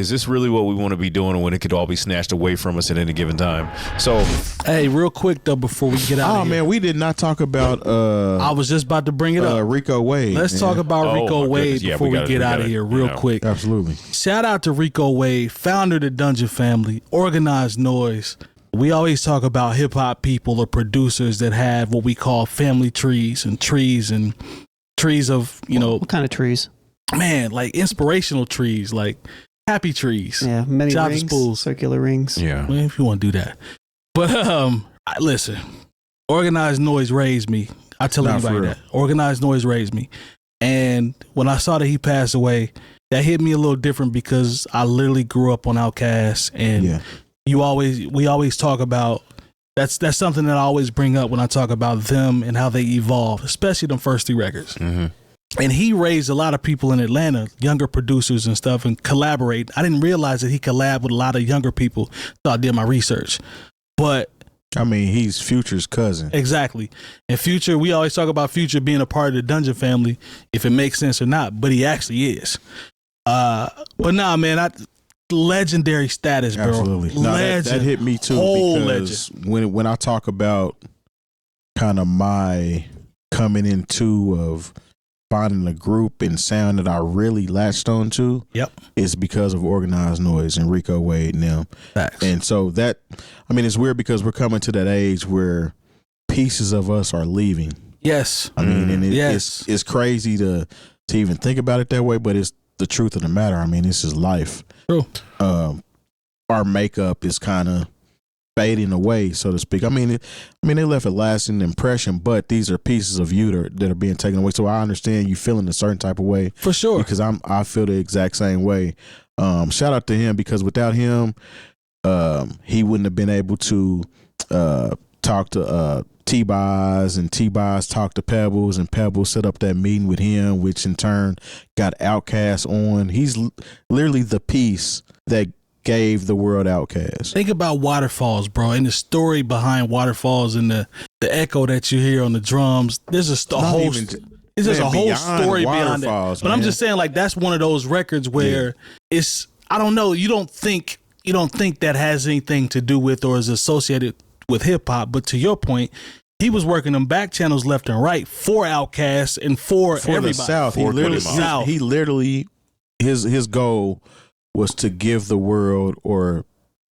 is this really what we want to be doing when it could all be snatched away from us at any given time? So, hey, real quick though, before we get out of here. Man, we did not talk about I was just about to bring it up. Rico Wade. Let's talk about Rico Wade before we get out of here real quick. Absolutely. Shout out to Rico Wade, founder of the Dungeon family, Organized Noise. We always talk about hip hop people or producers that have what we call family trees and trees of, What kind of trees? Man, like inspirational trees, like happy trees. Yeah, many Job rings, spools. circular rings. yeah. Well, if you want to do that. But listen, Organized Noise raised me. I tell everybody that. Organized Noise raised me. And when I saw that he passed away, that hit me a little different because I literally grew up on Outkast, and we always talk about that's something that I always bring up when I talk about them and how they evolved, especially them first 3 records. Mm-hmm. And he raised a lot of people in Atlanta, younger producers and stuff, and collaborate. I didn't realize that he collabed with a lot of younger people, so I did my research. But I mean, he's Future's cousin. exactly. And Future, we always talk about Future being a part of the Dungeon family, if it makes sense or not, but he actually is. But nah, man, legendary status, bro. Absolutely. No, that hit me too, because when I talk about kind of my coming into of finding a group and sound that I really latched on to, is because of Organized Noise and Rico Wade and them. Facts. And so it's weird because we're coming to that age where pieces of us are leaving. Yes. I mean, and it's crazy to even think about it that way, but it's the truth of the matter. I mean, this is life. True. Our makeup is kind of fading away, so to speak. I mean, they left a lasting impression, but these are pieces of you that are being taken away. So I understand you feeling a certain type of way, for sure, because I feel the exact same way. Shout out to him, because without him, he wouldn't have been able to talk to T-Boz, and T-Boz talked to Pebbles, and Pebbles set up that meeting with him, which in turn got Outkast on. He's literally the piece that gave the world Outkast. Think about Waterfalls, bro, and the story behind Waterfalls and the echo that you hear on the drums. There's a whole story beyond that. But I'm just saying, like, that's one of those records where it's, I don't know, you don't think that has anything to do with or is associated with hip hop, but to your point, he was working them back channels left and right for Outkast and for everybody. The South. He literally his goal was to give the world, or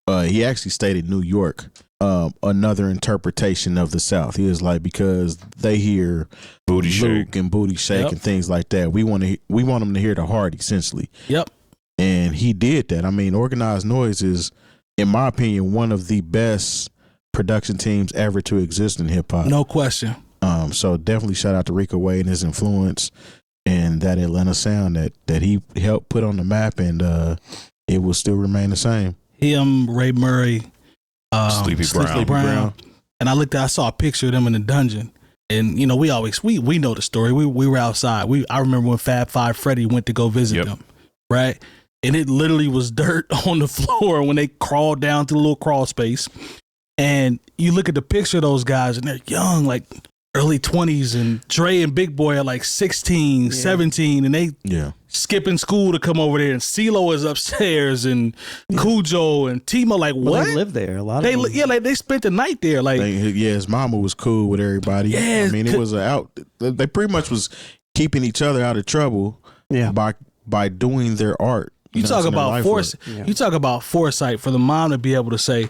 he actually stated New York, another interpretation of the South. He was like, because they hear Booty Luke Shake and Booty Shake and things like that. We want them to hear the heart, essentially. Yep. And he did that. I mean, Organized Noise is, in my opinion, one of the best production teams ever to exist in hip hop. No question. So definitely shout out to Rico Wade and his influence and that Atlanta sound that he helped put on the map, and it will still remain the same. Him, Ray Murray, Sleepy Brown. And I saw a picture of them in the dungeon. And we know the story. We were outside. I remember when Fab Five Freddy went to go visit them, right? And it literally was dirt on the floor when they crawled down to the little crawl space. And you look at the picture of those guys, and they're young, like early 20s, and Dre and Big Boy are like 16, 17, and they skipping school to come over there, and CeeLo is upstairs, and Cujo and Timo, like, what? They live there, a lot of them. Like they spent the night there. Like, his mama was cool with everybody. Yeah, I mean, it was they pretty much was keeping each other out of trouble by doing their art. You talk about You talk about foresight for the mom to be able to say,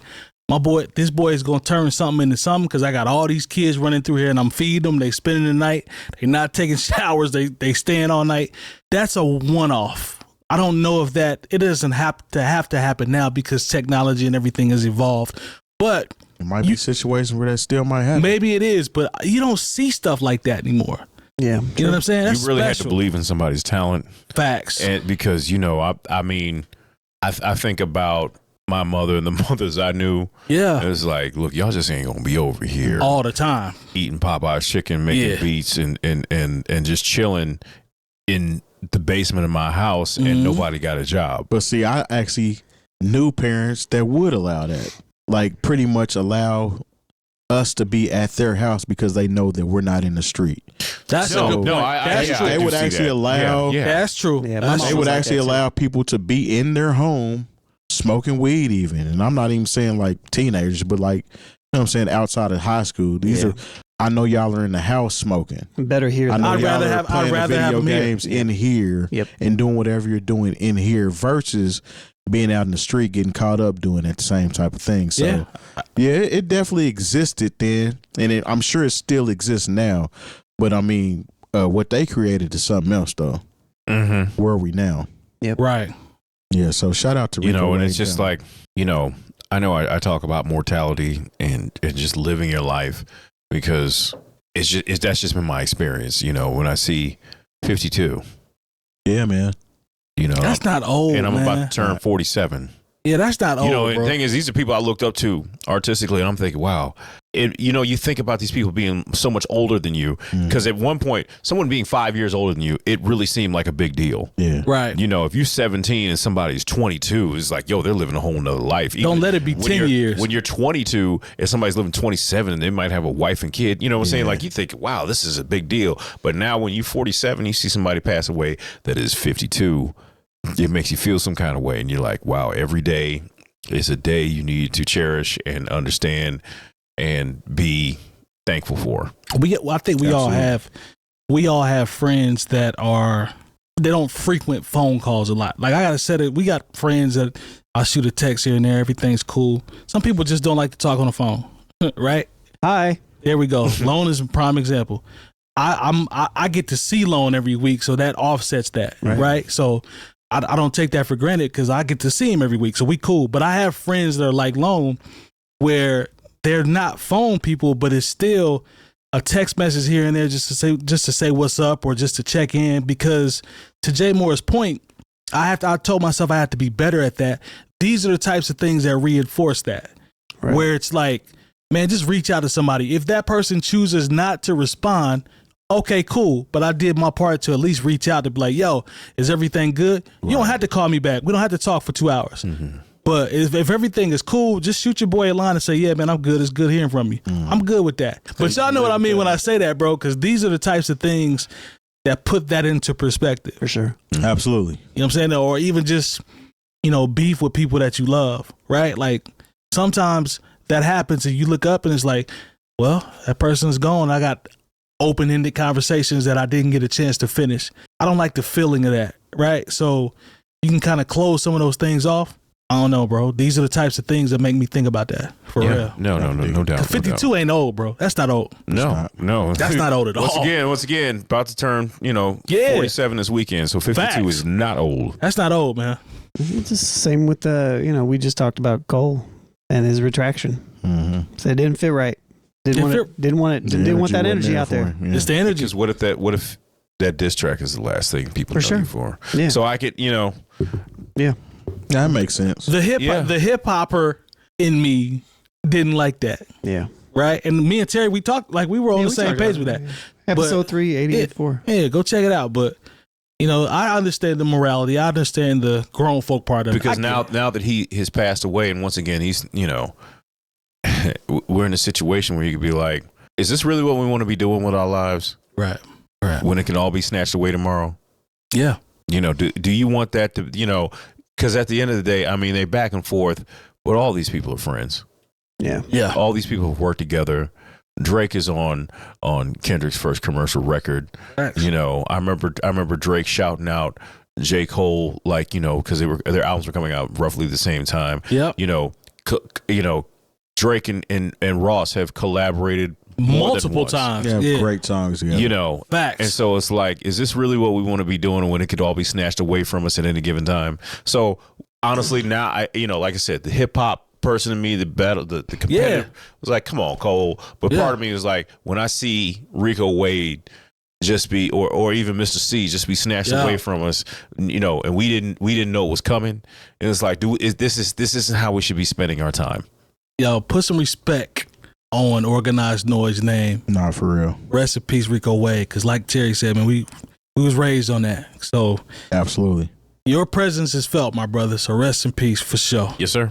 this boy is going to turn something into something, because I got all these kids running through here and I'm feeding them. They spending the night. They're not taking showers. They staying all night. That's a one-off. I don't know if it doesn't have to happen now because technology and everything has evolved. But it might be situations where that still might happen. Maybe it is, but you don't see stuff like that anymore. Yeah. You know what I'm saying? That's you really special. have to believe in somebody's talent. Facts. And because, I think about my mother and the mothers I knew. Yeah. It's like, look, y'all just ain't gonna be over here all the time eating Popeye's chicken, making beats, and just chilling in the basement of my house, and nobody got a job. But see, I actually knew parents that would allow that, like pretty much allow us to be at their house because they know that we're not in the street. That's a good point. That's true. They would actually allow. Yeah, that's true. Yeah, They would actually allow people to be in their home smoking weed, even. And I'm not even saying like teenagers, but like, you know what I'm saying, outside of high school. These are. I know y'all are in the house smoking. Better here. I'd rather have video games in here and doing whatever you're doing in here versus being out in the street getting caught up doing that same type of thing. So it definitely existed then, and I'm sure it still exists now. But I mean, what they created is something else, though. Mm-hmm. Where are we now? Yep. Right. Yeah. So shout out to Rico and Wade it's just like, I know I talk about mortality and just living your life because that's just been my experience. When I see 52. Yeah, man. That's not old, and I'm man. about to turn 47. Yeah, that's not old, and bro. the thing is, these are people I looked up to artistically, and I'm thinking, wow. You think about these people being so much older than you, because at one point, someone being 5 years older than you, it really seemed like a big deal. Yeah. Right. If you're 17 and somebody's 22, it's like, yo, they're living a whole nother life. Don't let it be 10 years. When you're 22 and somebody's living 27 and they might have a wife and kid, you know what I'm saying? Like, you think, wow, this is a big deal. But now when you're 47, you see somebody pass away that is 52, it makes you feel some kind of way. And you're like, wow, every day is a day you need to cherish and understand and be thankful for. I think we all have friends that they don't frequent phone calls a lot. Like I gotta say that we got friends that I shoot a text here and there, everything's cool. Some people just don't like to talk on the phone. Right? Hi. There we go. Lone is a prime example. I get to see Lone every week, so that offsets that. Right? So I don't take that for granted because I get to see him every week, so we cool. But I have friends that are like Lone where they're not phone people, but it's still a text message here and there just to say what's up or just to check in. Because to Jay Moore's point, I told myself I have to be better at that. These are the types of things that reinforce that, where it's like, man, just reach out to somebody. If that person chooses not to respond, okay, cool. But I did my part to at least reach out to be like, yo, is everything good? You don't have to call me back. We don't have to talk for 2 hours. Mm-hmm. But if everything is cool, just shoot your boy a line and say, yeah, man, I'm good. It's good hearing from you. I'm good with that. But y'all know what I mean when I say that, bro, because these are the types of things that put that into perspective. For sure. Absolutely. You know what I'm saying? Or even just, beef with people that you love, right? Like sometimes that happens and you look up and it's like, well, that person's gone. I got open-ended conversations that I didn't get a chance to finish. I don't like the feeling of that, right? So you can kind of close some of those things off. I don't know, bro. These are the types of things that make me think about that. For real. No doubt. 52 ain't old, bro. That's not old. No. That's not old at all. Once again, about to turn, 47 this weekend. So 52 is not old. That's not old, man. It's just the same with we just talked about Cole and his retraction. Mm-hmm. So it didn't fit right. Didn't want that energy out there. It's the energy. Because what if that diss track is the last thing people know you for? Yeah. So I could, Yeah. That makes sense. The hip hopper in me didn't like that. Yeah. Right? And me and Terry, we talked like we were on the same page with that. Episode 384. Yeah, go check it out. But I understand the morality. I understand the grown folk part of it. Because now that he has passed away, and once again he's we're in a situation where you could be like, is this really what we want to be doing with our lives? Right. When it can all be snatched away tomorrow? Yeah. Do you want that to, because at the end of the day, I mean, they back and forth, but all these people are friends. Yeah. Yeah. All these people have worked together. Drake is on Kendrick's first commercial record. Right. I remember Drake shouting out J. Cole, like, because their albums were coming out roughly the same time. Yep. Drake and Ross have collaborated multiple times. Yeah, great songs together. Facts. And so it's like, is this really what we want to be doing when it could all be snatched away from us at any given time? So honestly, now like I said, the hip hop person in me, the competitive was like, come on, Cole. But part of me was like, when I see Rico Wade just be, or even Mr. C just be snatched away from us, and we didn't know it was coming. And it's like, this isn't how we should be spending our time. Yo, put some respect on Organized Noise name. Nah, for real. Rest in peace, Rico Wade. Because like Terry said, man, we was raised on that. So absolutely, your presence is felt, my brother. So rest in peace for sure. Yes, sir.